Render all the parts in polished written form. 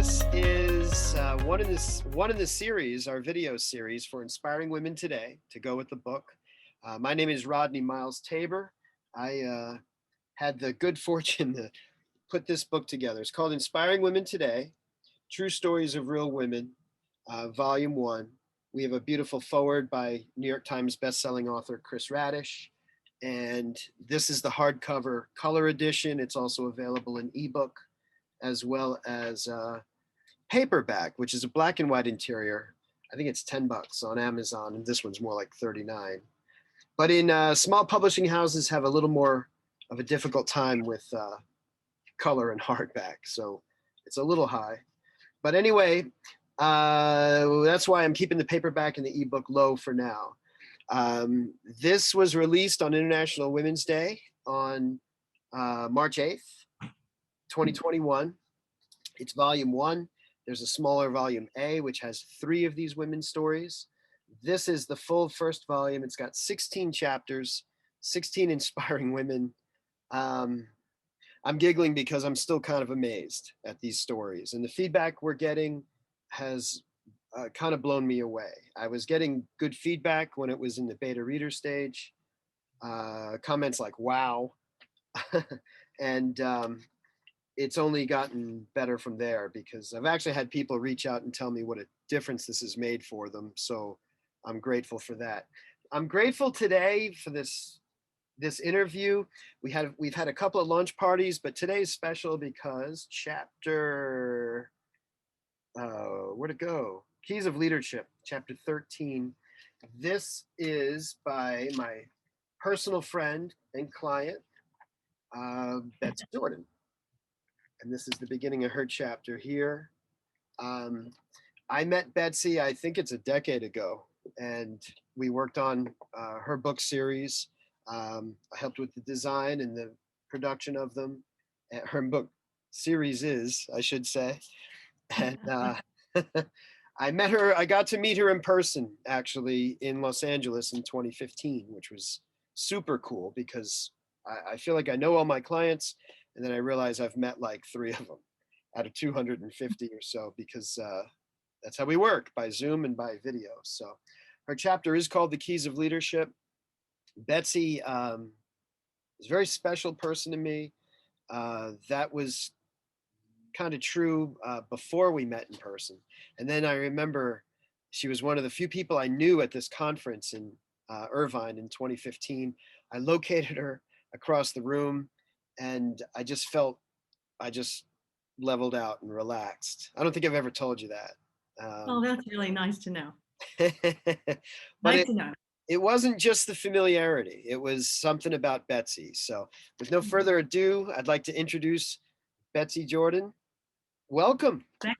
This is one in the series, our video series for Inspiring Women Today, to go with the book. My name is Rodney Miles Tabor. I had the good fortune to put this book together. It's called Inspiring Women Today, True Stories of Real Women, Volume 1. We have a beautiful foreword by New York Times bestselling author Chris Radish. And this is the hardcover color edition. It's also available in ebook as well as paperback, which is a black and white interior. I think it's $10 on Amazon, and this one's more like $39. But in small publishing houses have a little more of a difficult time with color and hardback, so it's a little high. But anyway, that's why I'm keeping the paperback and the ebook low for now. This was released on International Women's Day on March 8th, 2021. It's volume 1. There's a smaller volume A, which has 3 of these women's stories. This is the full first volume. It's got 16 chapters, 16 inspiring women. I'm giggling because I'm still kind of amazed at these stories. And the feedback we're getting has kind of blown me away. I was getting good feedback when it was in the beta reader stage. Comments like, wow. And it's only gotten better from there because I've actually had people reach out and tell me what a difference this has made for them. So I'm grateful for that. I'm grateful today for this interview. We've had a couple of launch parties, but today's special because chapter, where'd it go? Keys of Leadership, chapter 13. This is by my personal friend and client, Betsy Jordan. And this is the beginning of her chapter here. I met Betsy, I think it's a decade ago, and we worked on her book series. I helped with the design and the production of them. Her book series, I should say. And I got to meet her in person, actually, in Los Angeles in 2015, which was super cool because I feel like I know all my clients. And then I realized I've met like 3 of them out of 250 or so because that's how we work, by Zoom and by video. So her chapter is called The Keys of Leadership. Betsy is a very special person to me. That was kind of true before we met in person. And then I remember she was one of the few people I knew at this conference in Irvine in 2015. I located her across the room. And I just leveled out and relaxed. I don't think I've ever told you that. Oh, that's really nice to know. But Nice to know. it wasn't just the familiarity. It was something about Betsy. So with no further ado, I'd like to introduce Betsy Jordan. Welcome. Thank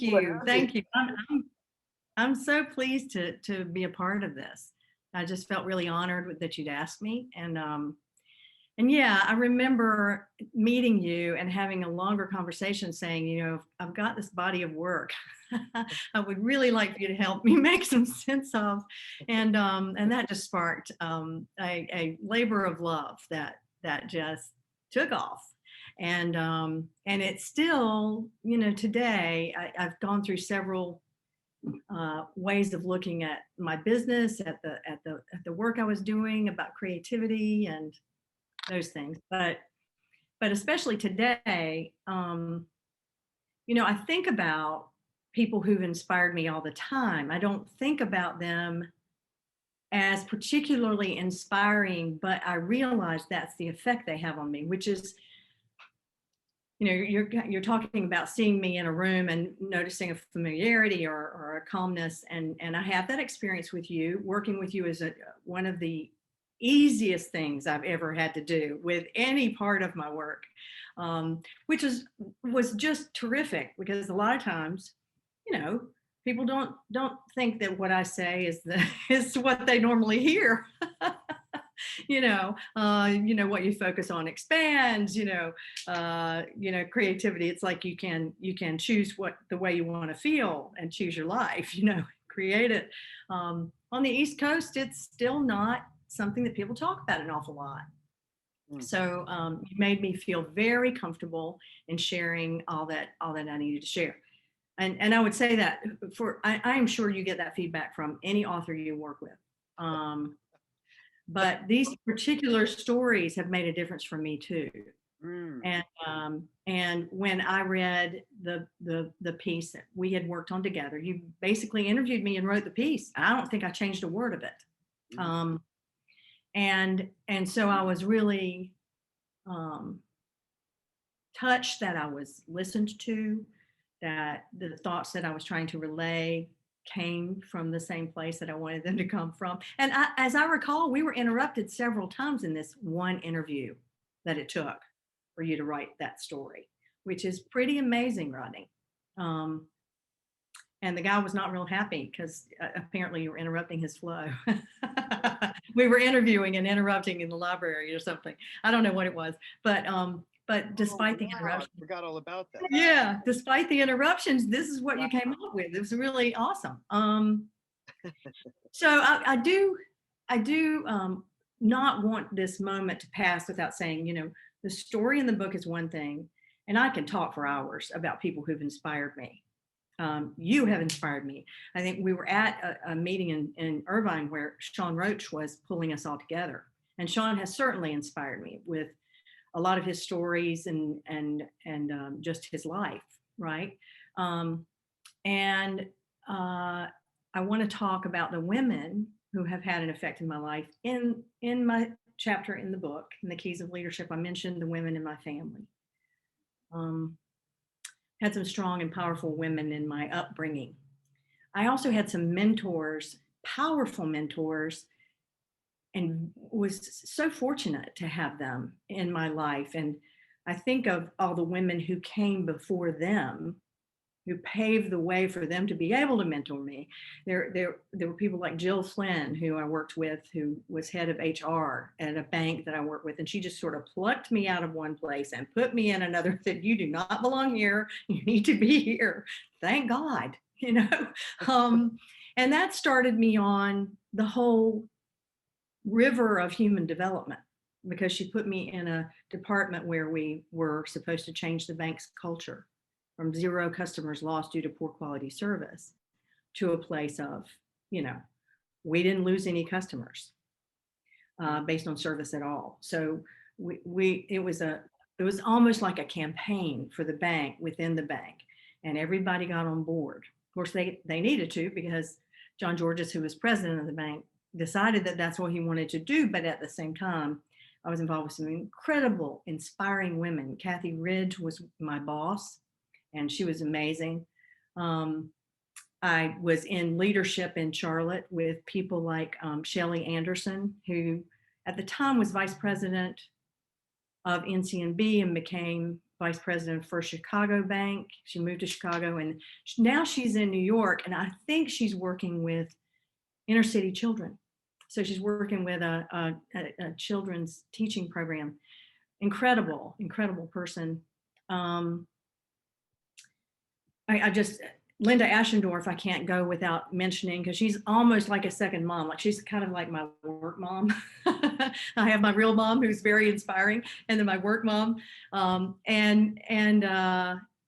you. Thank you. I'm so pleased to be a part of this. I just felt really honored that you'd asked me. And yeah, I remember meeting you and having a longer conversation saying, you know, I've got this body of work I would really like for you to help me make some sense of. And that just sparked a labor of love that just took off. And it's still, you know, today I've gone through several ways of looking at my business, at the work I was doing, about creativity and those things, but especially today, you know, I think about people who've inspired me all the time. I don't think about them as particularly inspiring, but I realize that's the effect they have on me, which is, you know, you're talking about seeing me in a room and noticing a familiarity or a calmness, and I have that experience with you. Working with you is one of the easiest things I've ever had to do with any part of my work, which was just terrific because a lot of times, you know, people don't think that what I say is what they normally hear. You know, what you focus on expands. Creativity. It's like you can choose the way you want to feel and choose your life. You know, create it. On the East Coast, it's still not something that people talk about an awful lot. So you made me feel very comfortable in sharing all that I needed to share. And I would say that I am sure you get that feedback from any author you work with. But these particular stories have made a difference for me too. And when I read the piece that we had worked on together, you basically interviewed me and wrote the piece. I don't think I changed a word of it. And so I was really touched that I was listened to, that the thoughts that I was trying to relay came from the same place that I wanted them to come from. And as I recall, we were interrupted several times in this one interview that it took for you to write that story, which is pretty amazing, Rodney. And the guy was not real happy because apparently you were interrupting his flow. We were interviewing and interrupting in the library or something. I don't know what it was, but despite the interruptions, I forgot all about that. Yeah, despite the interruptions, this is what you came up with. It was really awesome. So I do not want this moment to pass without saying, the story in the book is one thing, and I can talk for hours about people who've inspired me. You have inspired me. I think we were at a meeting in Irvine where Sean Roach was pulling us all together. And Sean has certainly inspired me with a lot of his stories and just his life, right? And I want to talk about the women who have had an effect in my life. In my chapter in the book, in the Keys of Leadership, I mentioned the women in my family. Had some strong and powerful women in my upbringing. I also had some mentors, powerful mentors, and was so fortunate to have them in my life. And I think of all the women who came before them, who paved the way for them to be able to mentor me. There were people like Jill Flynn, who I worked with, who was head of HR at a bank that I worked with. And she just sort of plucked me out of one place and put me in another, said, you do not belong here. You need to be here. Thank God, and that started me on the whole river of human development, because she put me in a department where we were supposed to change the bank's culture from 0 customers lost due to poor quality service to a place of, we didn't lose any customers based on service at all. So it was almost like a campaign for the bank within the bank, and everybody got on board. Of course, they needed to, because John Georges, who was president of the bank, decided that that's what he wanted to do. But at the same time, I was involved with some incredible, inspiring women. Kathy Ridge was my boss, and she was amazing. I was in leadership in Charlotte with people like Shelley Anderson, who at the time was vice president of NCNB and became vice president of First Chicago Bank. She moved to Chicago, and now she's in New York, and I think she's working with inner city children. So she's working with a children's teaching program. Incredible person. Linda Ashendorf, I can't go without mentioning, because she's almost like a second mom. Like, she's kind of like my work mom. I have my real mom, who's very inspiring, and then my work mom. And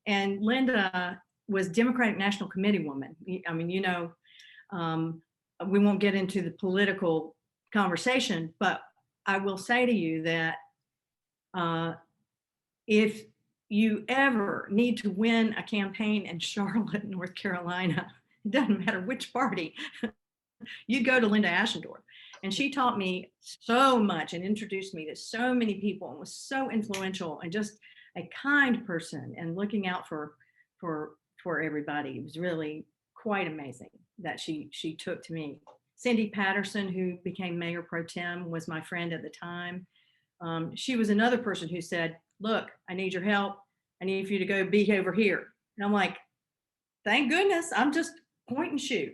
Linda was Democratic National Committee woman. I mean, we won't get into the political conversation, but I will say to you that if you ever need to win a campaign in Charlotte, North Carolina, it doesn't matter which party, you go to Linda Ashendorf. And she taught me so much and introduced me to so many people, and was so influential, and just a kind person and looking out for everybody. It was really quite amazing that she took to me. Cindy Patterson, who became Mayor Pro Tem, was my friend at the time. She was another person who said, look, I need your help. I need for you to go be over here. And I'm like, thank goodness, I'm just point and shoot,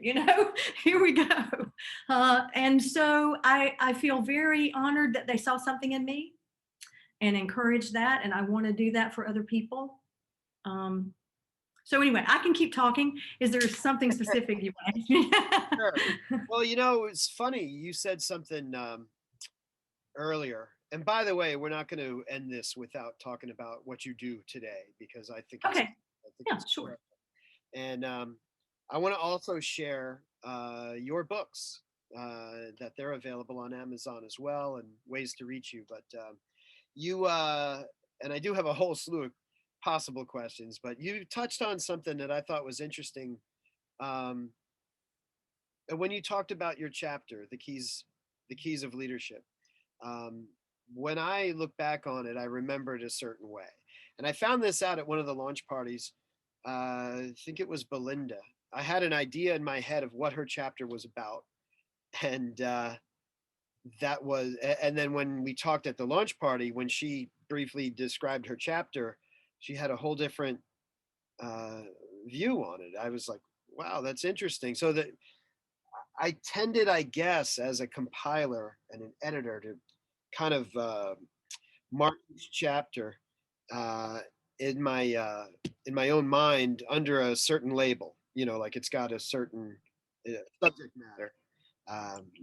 here we go. And so I feel very honored that they saw something in me and encouraged that. And I want to do that for other people. So anyway, I can keep talking. Is there something specific you want to ask me? Sure. Well, it's funny. You said something earlier, And by the way, we're not going to end this without talking about what you do today, because Okay. I think Yeah, it's sure. and I want to also share your books, that they're available on Amazon as well, and ways to reach you. But you and I do have a whole slew of possible questions, but you touched on something that I thought was interesting. Um, and when you talked about your chapter, the keys of leadership. Um, when I look back on it, I remember it a certain way. And I found this out at one of the launch parties. I think it was Belinda. I had an idea in my head of what her chapter was about. And and then when we talked at the launch party, when she briefly described her chapter, she had a whole different uh, view on it. I was like, wow, that's interesting. So that I tended, I guess, as a compiler and an editor to kind of mark each chapter uh, in my own mind under a certain label. You know, like it's got a certain subject matter.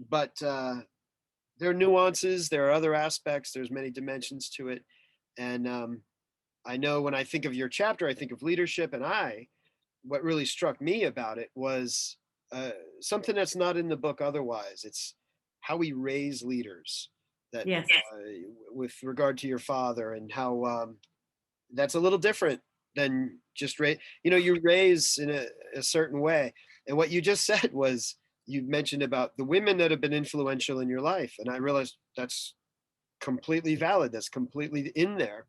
But there are nuances. There are other aspects. There's many dimensions to it, and I know when I think of your chapter, I think of leadership, and what really struck me about it was uh, something that's not in the book otherwise. It's how we raise leaders that Yes. with regard to your father, and how that's a little different than just you raise in a certain way. And what you just said was, you mentioned about the women that have been influential in your life, and I realized that's completely valid. That's completely in there.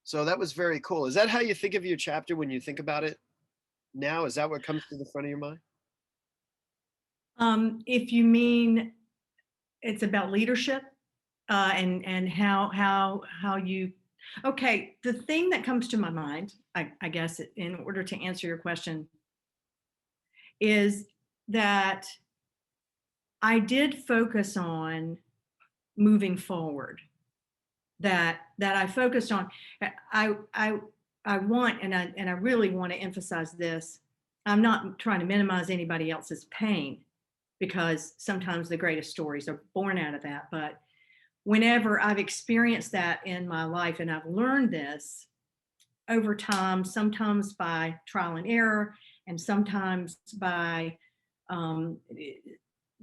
So that was very cool. Is that how you think of your chapter when you think about it now? Is that what comes to the front of your mind? If you mean it's about leadership, and how you, okay, the thing that comes to my mind, I guess, in order to answer your question, is that I did focus on moving forward. That I focused on. I I want, and I really want to emphasize this. I'm not trying to minimize anybody else's pain, because sometimes the greatest stories are born out of that. But whenever I've experienced that in my life, and I've learned this over time, sometimes by trial and error, and sometimes by um,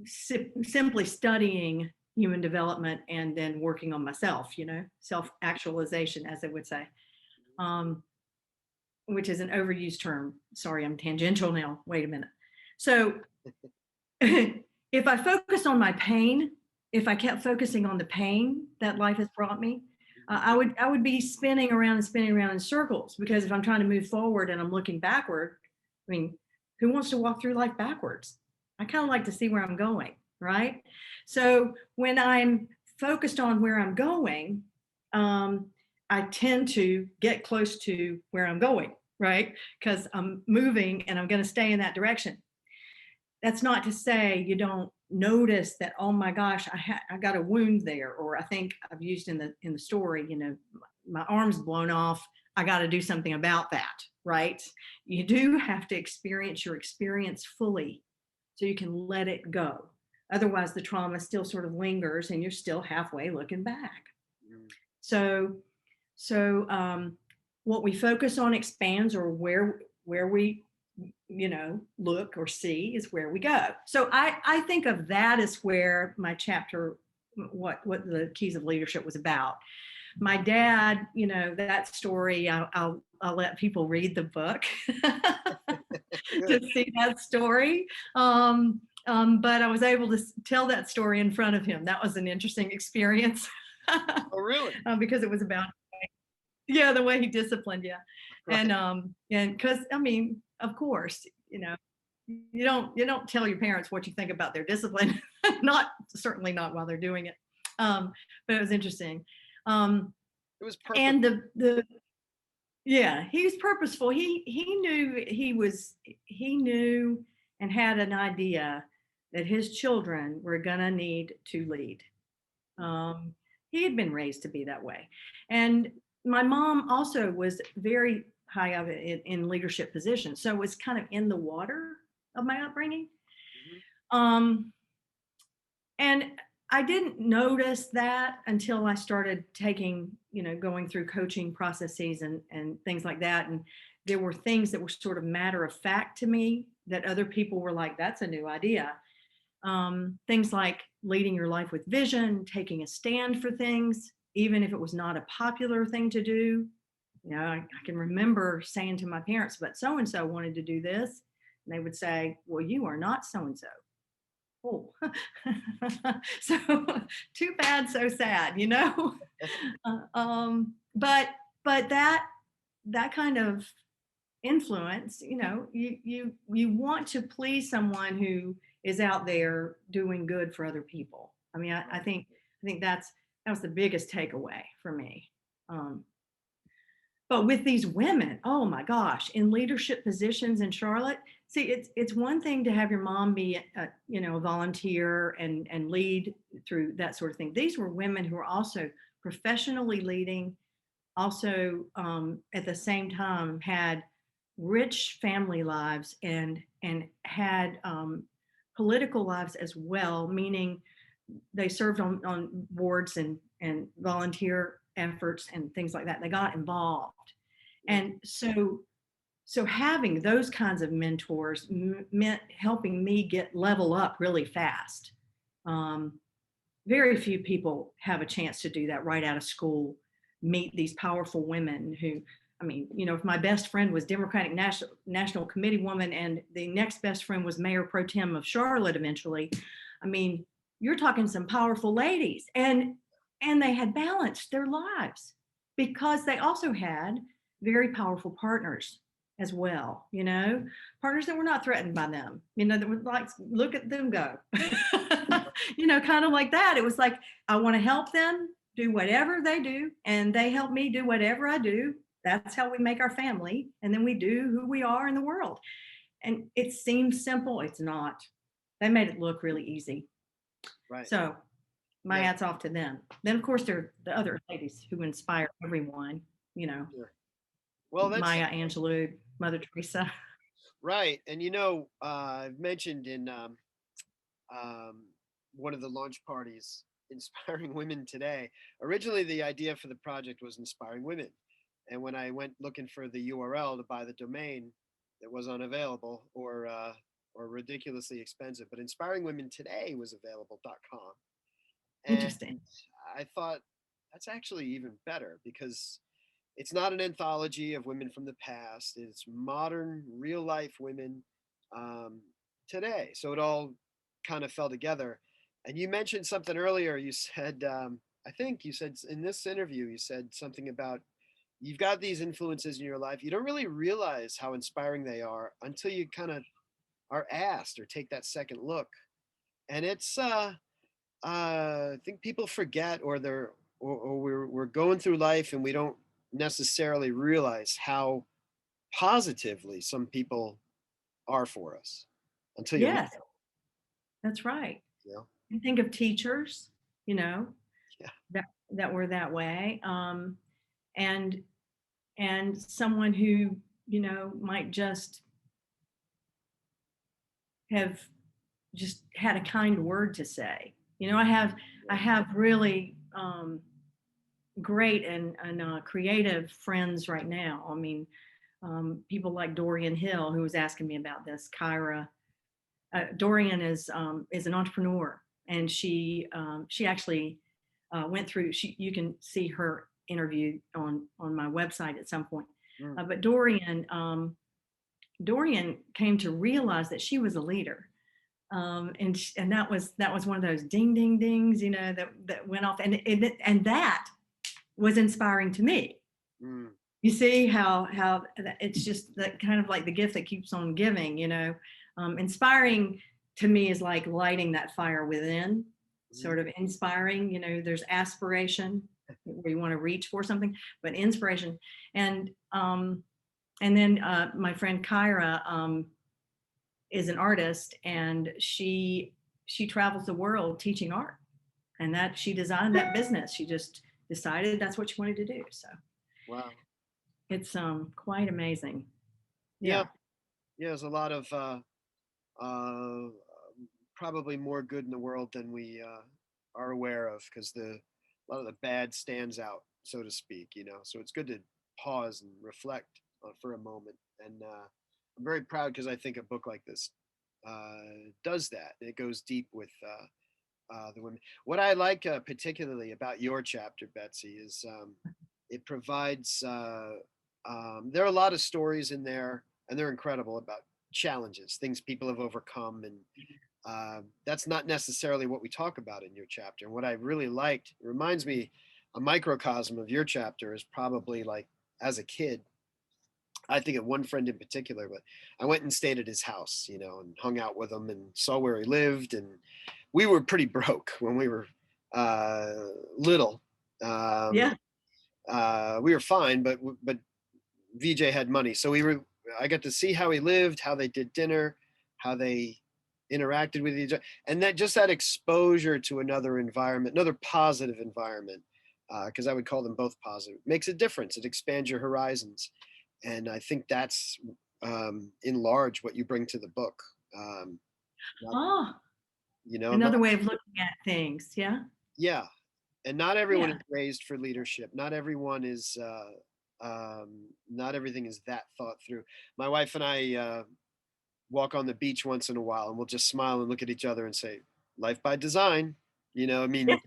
simply studying human development and then working on myself, self actualization, as they would say, um, which is an overused term. Sorry, I'm tangential now. Wait a minute. So if I focus on my pain, if I kept focusing on the pain that life has brought me, I would be spinning around and spinning around in circles. Because if I'm trying to move forward and I'm looking backward, I mean, who wants to walk through life backwards? I kind of like to see where I'm going, right? So when I'm focused on where I'm going, I tend to get close to where I'm going, right? Because I'm moving and I'm going to stay in that direction. That's not to say you don't notice that, oh my gosh, I got a wound there, or I think I've used in the story, my arm's blown off. I got to do something about that, right? You do have to experience your experience fully so you can let it go. Otherwise, the trauma still sort of lingers and you're still halfway looking back. So, what we focus on expands, or where we look or see is where we go. So I think of that as where my chapter, what the keys of leadership was about. My dad, that story, I'll let people read the book to see that story. But I was able to tell that story in front of him. That was an interesting experience. Oh, really? Because it was about, yeah, the way he disciplined you. Right. And because, I mean, of course, you don't tell your parents what you think about their discipline. Certainly not while they're doing it. But it was interesting. It was perfect. And yeah, he was purposeful. He knew and had an idea that his children were gonna need to lead. He had been raised to be that way. And my mom also was very high up in leadership positions. So it was kind of in the water of my upbringing. And I didn't notice that until I started taking, going through coaching processes and things like that. And there were things that were sort of matter of fact to me that other people were like, that's a new idea. Things like leading your life with vision, taking a stand for things, even if it was not a popular thing to do. I can remember saying to my parents, but so and so wanted to do this. And they would say, well, you are not so and so. Oh, so too bad, so sad. But that kind of influence, you want to please someone who is out there doing good for other people. I mean, I think that was the biggest takeaway for me. But with these women, oh my gosh, in leadership positions in Charlotte, see, it's one thing to have your mom be a volunteer and lead through that sort of thing. These were women who were also professionally leading, also at the same time had rich family lives and had political lives as well, meaning they served on boards and volunteer efforts and things like that. They got involved. And so having those kinds of mentors meant helping me get level up really fast. Very few people have a chance to do that right out of school, meet these powerful women who, I mean, if my best friend was Democratic National Committee woman and the next best friend was Mayor Pro Tem of Charlotte eventually, I mean, you're talking some powerful ladies, and they had balanced their lives because they also had very powerful partners as well, partners that were not threatened by them, that would like, look at them go, kind of like that. It was like, I want to help them do whatever they do, and they help me do whatever I do. That's how we make our family, and then we do who we are in the world. And it seems simple. It's not. They made it look really easy. Right. So my hats off to them. Then, of course, there are the other ladies who inspire everyone, Sure. Well, that's Maya Angelou, Mother Teresa. right. And I've mentioned in one of the launch parties, Inspiring Women Today. Originally, the idea for the project was Inspiring Women. And when I went looking for the URL to buy the domain, it was unavailable or ridiculously expensive. But Inspiring Women Today was available.com. And Interesting. I thought that's actually even better because it's not an anthology of women from the past. It's modern, real life women today. So it all kind of fell together. And you mentioned something earlier. You said, I think you said in this interview, you said something about you've got these influences in your life. You don't really realize how inspiring they are until you kind of are asked or take that second look. And it's, I think people forget or we're going through life and we don't necessarily realize how positively some people are for us until you Yes, that's right. you know You think of teachers, yeah that were that way, and someone who might just have just had a kind word to say. I have really great and creative friends right now. I mean, people like Dorian Hill, who was asking me about this. Kyra, Dorian is an entrepreneur, and she actually went through. You can see her interview on my website at some point. But Dorian came to realize that she was a leader, and that was one of those ding ding dings, that went off, and that was inspiring to me. You see how it's just that kind of like the gift that keeps on giving. Inspiring to me is like lighting that fire within, sort of inspiring. There's aspiration where you want to reach for something, but inspiration, and then my friend Kyra is an artist, and she travels the world teaching art, and that she designed that business. She just decided that's what she wanted to do. So wow it's quite amazing. yeah there's a lot of uh probably more good in the world than we are aware of, because a lot of the bad stands out, so to speak. So it's good to pause and reflect for a moment. And I'm very proud, because I think a book like this does that. It goes deep with the women. What I like particularly about your chapter, Betsy, is it provides. There are a lot of stories in there, and they're incredible, about challenges, things people have overcome, and that's not necessarily what we talk about in your chapter. And what I really liked, it reminds me, a microcosm of your chapter is probably like as a kid. I think of one friend in particular, but I went and stayed at his house, and hung out with him and saw where he lived. And we were pretty broke when we were uh, little. Um, Yeah. we were fine, but VJ had money, so I got to see how he lived, how they did dinner, how they interacted with each other, and that exposure to another environment, another positive environment, because I would call them both positive, makes a difference. It expands your horizons, and I think that's in large what you bring to the book. Um, Oh, not, another way of looking at things. Yeah. yeah, and not everyone Yeah. is raised for leadership. Not everyone is. Not everything is that thought through. My wife and I walk on the beach once in a while, and we'll just smile and look at each other and say, "Life by design." I mean, Yes,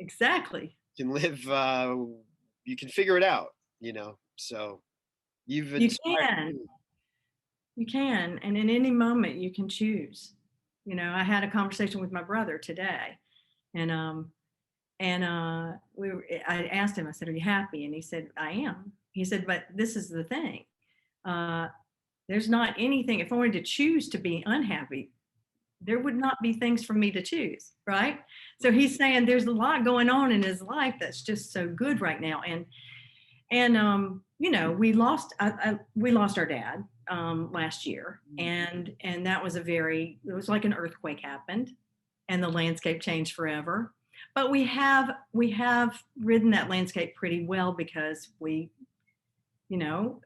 exactly. you can live. You can figure it out. So you've You inspired can. me. You can. And in any moment, you can choose. I had a conversation with my brother today, and I asked him, I said, "Are you happy?" And he said, "I am." He said, "But this is the thing. Uh, there's not anything, if I wanted to choose to be unhappy, there would not be things for me to choose." Right. So he's saying there's a lot going on in his life that's just so good right now. And we lost our dad last year, and that was it was like an earthquake happened, and the landscape changed forever. But we have ridden that landscape pretty well, because you know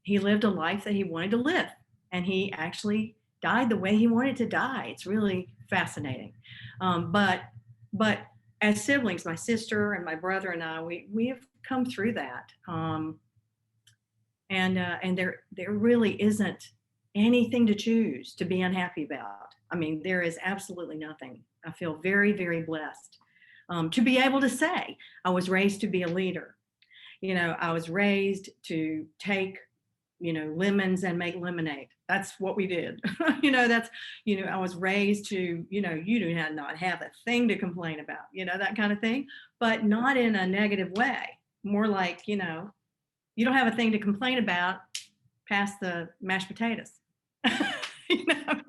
he lived a life that he wanted to live, and he actually died the way he wanted to die. It's really fascinating. But as siblings, my sister and my brother and I, we have come through that. And there really isn't anything to choose to be unhappy about. I mean, there is absolutely nothing. I feel very, very blessed to be able to say I was raised to be a leader. I was raised to take lemons and make lemonade. That's what we did. That's I was raised to you do not have a thing to complain about, that kind of thing, but not in a negative way. More like you don't have a thing to complain about past the mashed potatoes. you know?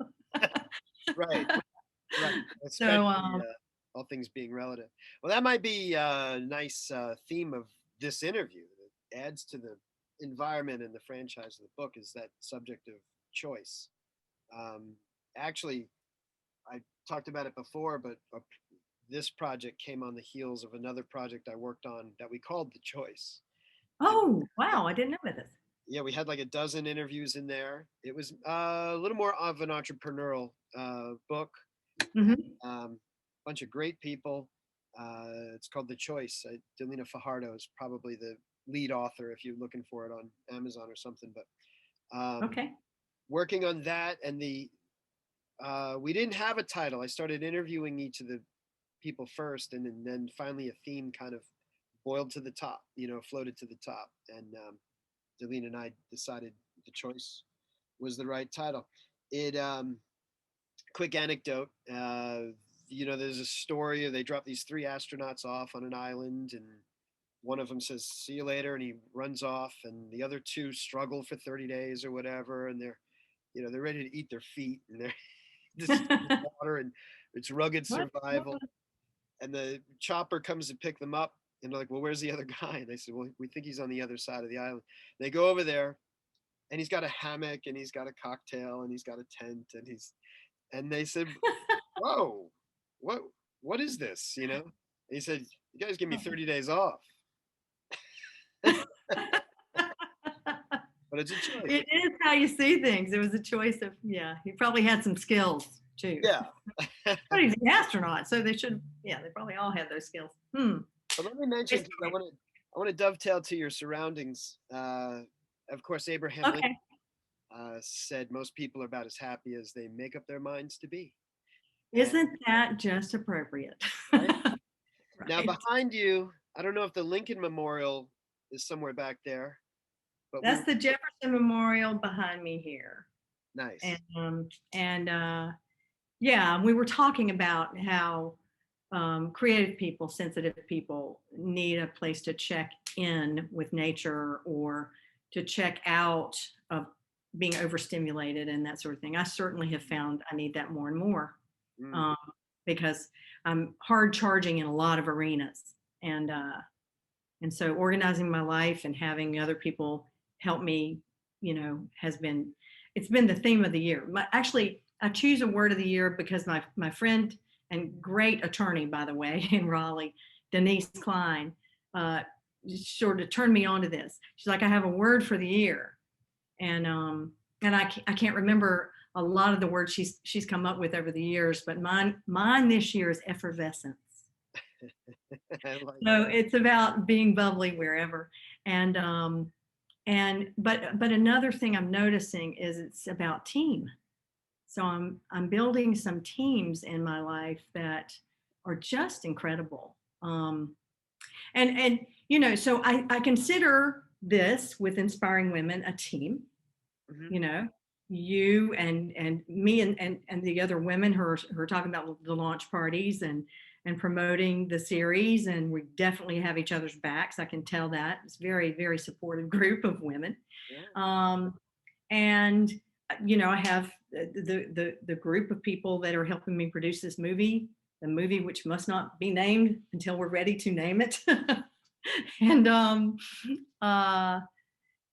Right, right. So, Especially all things being relative. Well, that might be a nice theme of this interview that adds to the environment and the franchise of the book, is that subject of choice. Um, Actually, I talked about it before, but this project came on the heels of another project I worked on that we called The Choice. And oh wow, I didn't know this. yeah, we had like a dozen interviews in there. It was a little more of an entrepreneurial book. Hmm. Bunch of great people. It's called The Choice. Delina Fajardo is probably the lead author if you're looking for it on Amazon or something. But Okay. working on that, and we didn't have a title. I started interviewing each of the people first, and then finally a theme kind of boiled to the top, floated to the top. And Delina and I decided The Choice was the right title. It Quick anecdote. There's a story. They drop these three astronauts off on an island, and one of them says, "See you later," and he runs off, and the other two struggle for 30 days or whatever, and they're ready to eat their feet, and they're this water, and it's rugged What? survival. And the chopper comes to pick them up, and they're like, "Well, where's the other guy?" And they said, "Well, we think he's on the other side of the island." They go over there, and he's got a hammock, and he's got a cocktail, and he's got a tent, and they said, "Whoa, what what is this?" And he said, "You guys give me 30 days off." But it's a choice. It is how you see things. It was a choice of, yeah, he probably had some skills. too. Yeah. But he's an astronaut, so they should, yeah, they probably all have those skills. But let me mention, 'cause I want to dovetail to your surroundings. Of course, Abraham Lincoln Okay. said most people are about as happy as they make up their minds to be. And Isn't that just appropriate? right now Right. behind you, I don't know if the Lincoln Memorial is somewhere back there, but we That's the Jefferson Memorial behind me here. nice. And yeah, we were talking about how creative people, sensitive people need a place to check in with nature or to check out of being overstimulated and that sort of thing. I certainly have found I need that more and more, Mm, um, because I'm hard charging in a lot of arenas, and so organizing my life and having other people help me, has been, it's been the theme of the year. Actually, I choose a word of the year because my friend and great attorney, by the way, in Raleigh, Denise Klein, uh, sort of turned me on to this. She's like, I have a word for the year, and I can't remember a lot of the words she's come up with over the years, but mine this year is effervescence. I like So it's about being bubbly wherever. And but another thing I'm noticing is it's about team. So I'm building some teams in my life that are just incredible. And so I consider this with inspiring women a team. Mhm. You know, you and me and the other women who are talking about the launch parties and promoting the series, and we definitely have each other's backs. I can tell that it's very, very supportive group of women. Yeah. um, and I have the group of people that are helping me produce this movie, the movie which must not be named until we're ready to name it. And uh,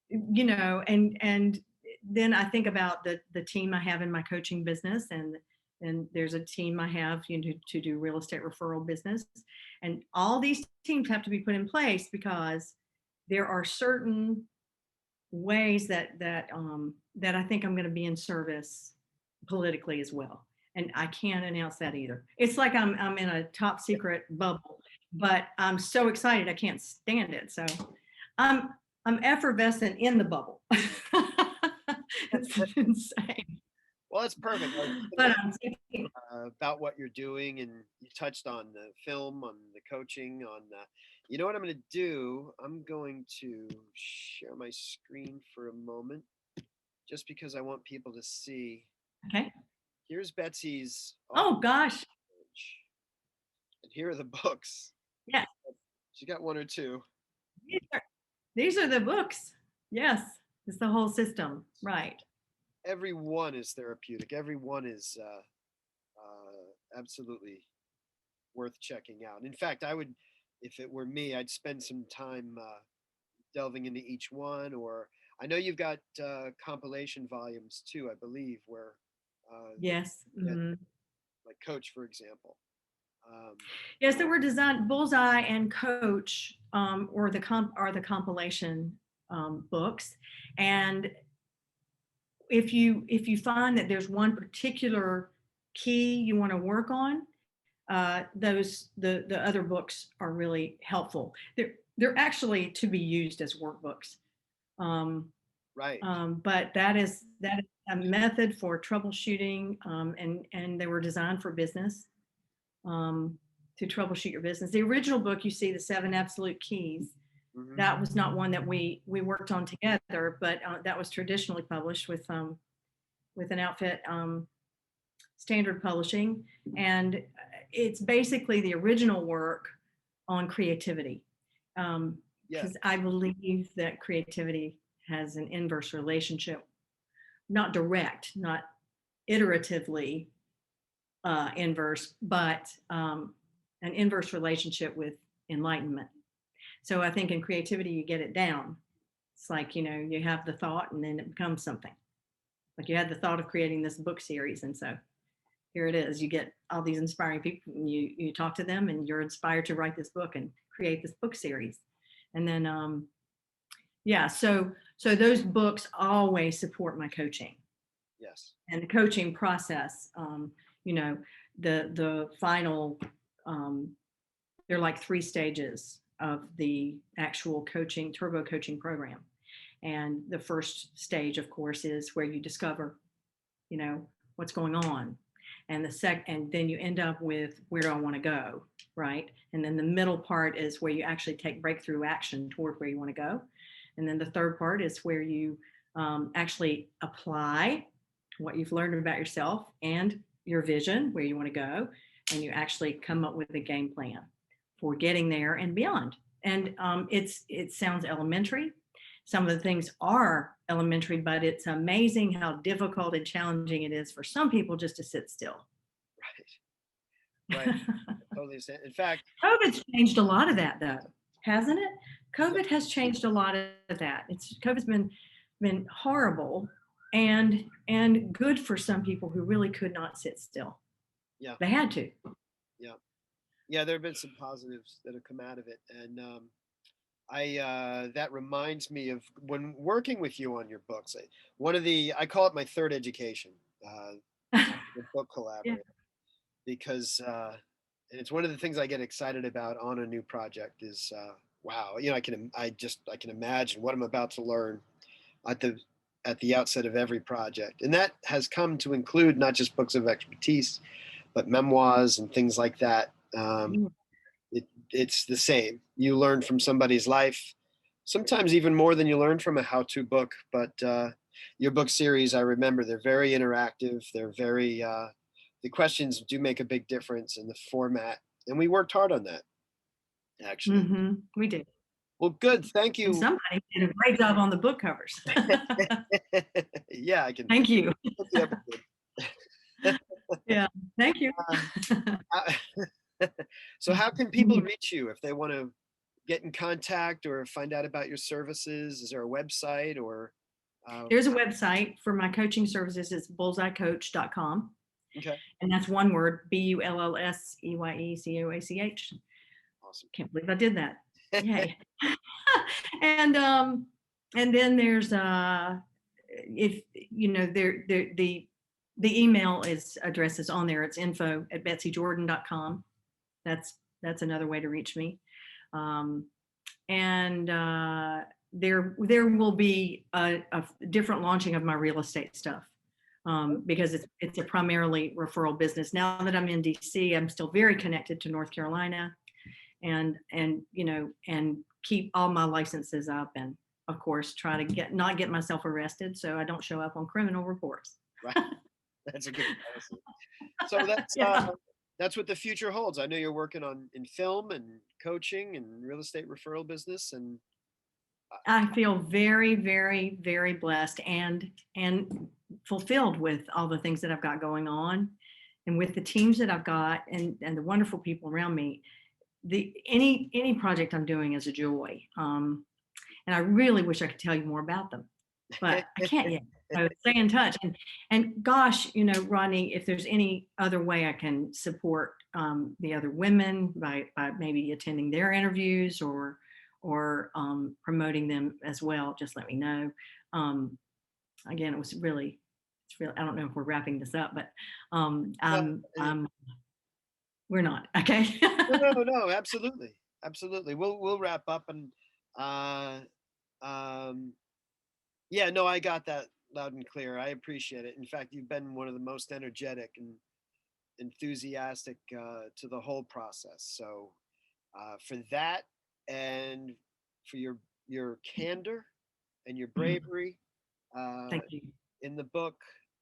and then I think about the team I have in my coaching business, and there's a team I have, to do real estate referral business, and all these teams have to be put in place because there are certain ways that I think I'm going to be in service politically as well. And I can't announce that either. It's like I'm in a top secret bubble, but I'm so excited I can't stand it. So I'm I'm effervescent in the bubble. It's insane. Well, that's perfect. I was gonna But ask, I'm thinking, about what you're doing, and you touched on the film, on the coaching, on you know what I'm going to do? I'm going to share my screen for a moment, just because I want people to see. okay. Here's Betsy's office Oh gosh. page, and here are the books. Yeah. She got one or two. These are, these are the books. Yes. It's the whole system. Right. Every one is therapeutic. Every one is absolutely worth checking out. In fact, I would, if it were me, I'd spend some time delving into each one. Or I know you've got compilation volumes too, I believe, where Yes. that, Mhm. like Coach, for example. Um, Yes, there were designed Bullseye and Coach, or the compilation books. And if you find that there's one particular key you want to work on, the other books are really helpful. They're actually to be used as workbooks. Um, right. but that is a method for troubleshooting, and they were designed for business, um, to troubleshoot your business. The original book, you see, the Seven Absolute Keys, Hmm. that was not one that we worked on together, but that was traditionally published with an outfit, Standard Publishing, and it's basically the original work on creativity, Yeah. because I believe that creativity has an inverse relationship, not direct, not iteratively inverse, but an inverse relationship with enlightenment. So I think in creativity, you get it down. It's like, you have the thought and then it becomes something. Like you had the thought of creating this book series. And so here it is. You get all these inspiring people and you talk to them and you're inspired to write this book and create this book series. And then, yeah, so those books always support my coaching Yes. and the coaching process. you know, the final, there are like 3 stages of the actual coaching, turbo coaching program. And the first stage, of course, is where you discover, you know, what's going on. And and then you end up with, where do I want to go? Right. And then the middle part is where you actually take breakthrough action toward where you want to go. And then the third part is where you actually apply what you've learned about yourself and your vision, where you want to go, and you actually come up with a game plan for getting there and beyond. And it sounds elementary. Some of the things are elementary, but it's amazing how difficult and challenging it is for some people just to sit still. Right. Right. Totally understand. In fact, COVID's changed a lot of that, though, hasn't it? COVID has changed a lot of that. COVID's been horrible and good for some people who really could not sit still. yeah, They had to. yeah, yeah. There have been some positives that have come out of it, and that reminds me of when working with you on your books. I call it my third education, the book Yeah. collaborator, because and it's one of the things I get excited about on a new project is wow, I can imagine what I'm about to learn at the outset of every project, and that has come to include not just books of expertise, but memoirs and things like that. It's the same. You learn from somebody's life, sometimes even more than you learn from a how-to book. But your book series, I remember, they're very interactive. They're very the questions do make a big difference in the format, and we worked hard on that. Actually, We did. well, good. Thank And you. somebody did a great job on the book covers. Yeah, I can. Thank you. Yeah, Yeah, thank you. So how can people reach you if they want to get in contact or find out about your services? Is there a website or? There's a website for my coaching services. It's bullseyecoach.com. Okay. And that's one word, BULLSEYECOACH. Awesome. Can't believe I did that. Yay. And then there's if the email address is on there. It's info@betsyjordan.com. That's another way to reach me. And there will be a different launching of my real estate stuff, because it's a primarily referral business. Now that I'm in DC, I'm still very connected to North Carolina, and keep all my licenses up, and of course try to not get myself arrested so I don't show up on criminal reports. Right. That's a good policy. So that's what the future holds. I know you're working in film and coaching and real estate referral business, and I feel very, very, very blessed and fulfilled with all the things that I've got going on, and with the teams that I've got, and the wonderful people around me. Any project I'm doing is a joy, and I really wish I could tell you more about them, but I can't yet. So stay in touch, and gosh, Rodney, if there's any other way I can support the other women by maybe attending their interviews or promoting them as well, just let me know. Again, it's really, I don't know if we're wrapping this up, but we're not. Okay. No, absolutely. We'll wrap up, and yeah, no, I got that loud and clear. I appreciate it. In fact, you've been one of the most energetic and enthusiastic to the whole process. So for that, and for your candor and your bravery Thank you. in the book,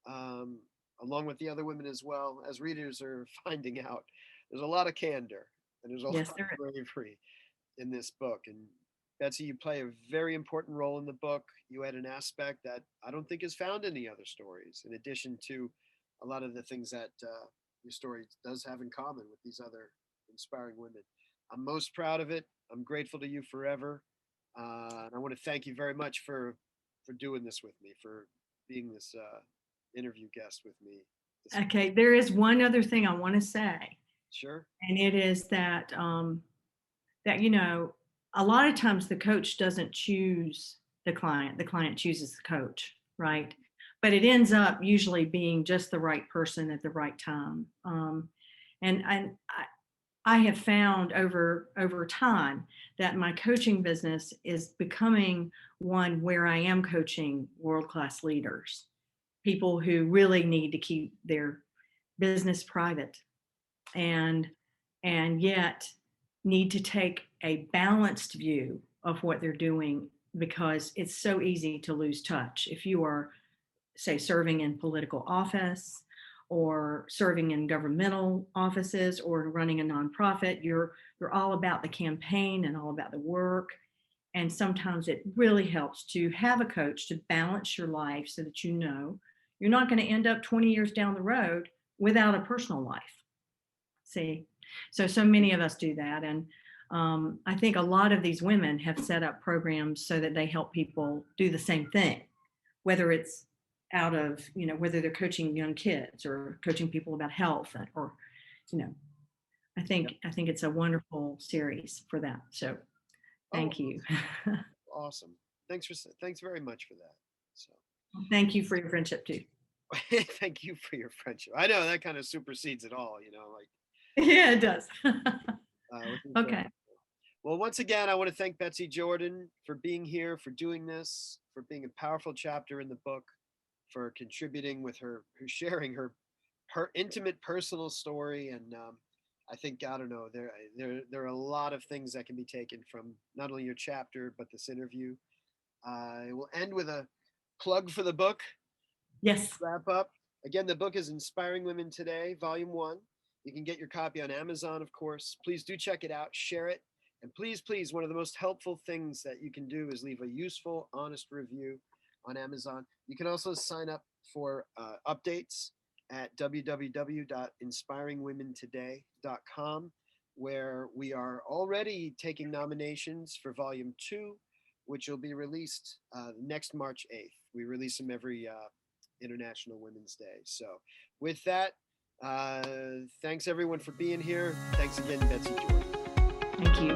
along with the other women as well, as readers are finding out, there's a lot of candor and there's a lot of bravery in this book. And Betsy, you play a very important role in the book. You add an aspect that I don't think is found in the other stories, in addition to a lot of the things that your story does have in common with these other inspiring women. I'm most proud of it. I'm grateful to you forever. And I want to thank you very much for doing this with me, for being this interview guest with me. Okay, there is one other thing I want to say. Sure. And it is that a lot of times the coach doesn't choose the client chooses the coach, right? but it ends up usually being just the right person at the right time. And I have found over time that my coaching business is becoming one where I am coaching world-class leaders, people who really need to keep their business private and yet need to take a balanced view of what they're doing, because it's so easy to lose touch if you are, say, serving in political office or serving in governmental offices or running a nonprofit. You're all about the campaign and all about the work. And sometimes it really helps to have a coach to balance your life so that you know you're not going to end up 20 years down the road without a personal life. See, so many of us do that. And I think a lot of these women have set up programs so that they help people do the same thing, whether it's out of, whether they're coaching young kids or coaching people about health, or, you know, I think it's a wonderful series for that. So Oh, thank you. awesome. Thanks very much for that. So Thank you for your friendship too. thank you for your friendship. I know that kind of supersedes it all, like Yeah, it does. okay. Okay. Well, once again, I want to thank Betsy Jordan for being here, for doing this, for being a powerful chapter in the book, for contributing with her sharing her intimate personal story. And I think, I don't know, there are a lot of things that can be taken from not only your chapter but this interview. I will end with a plug for the book. Yes. Wrap up. Again, the book is Inspiring Women Today, Volume 1. You can get your copy on Amazon, of course. Please do check it out, share it. And please, please, one of the most helpful things that you can do is leave a useful, honest review on Amazon. You can also sign up for updates at www.inspiringwomentoday.com, where we are already taking nominations for Volume 2, which will be released next March 8th. We release them every International Women's Day. So with that, thanks everyone for being here. Thanks again, Betsy Jordan. Thank you.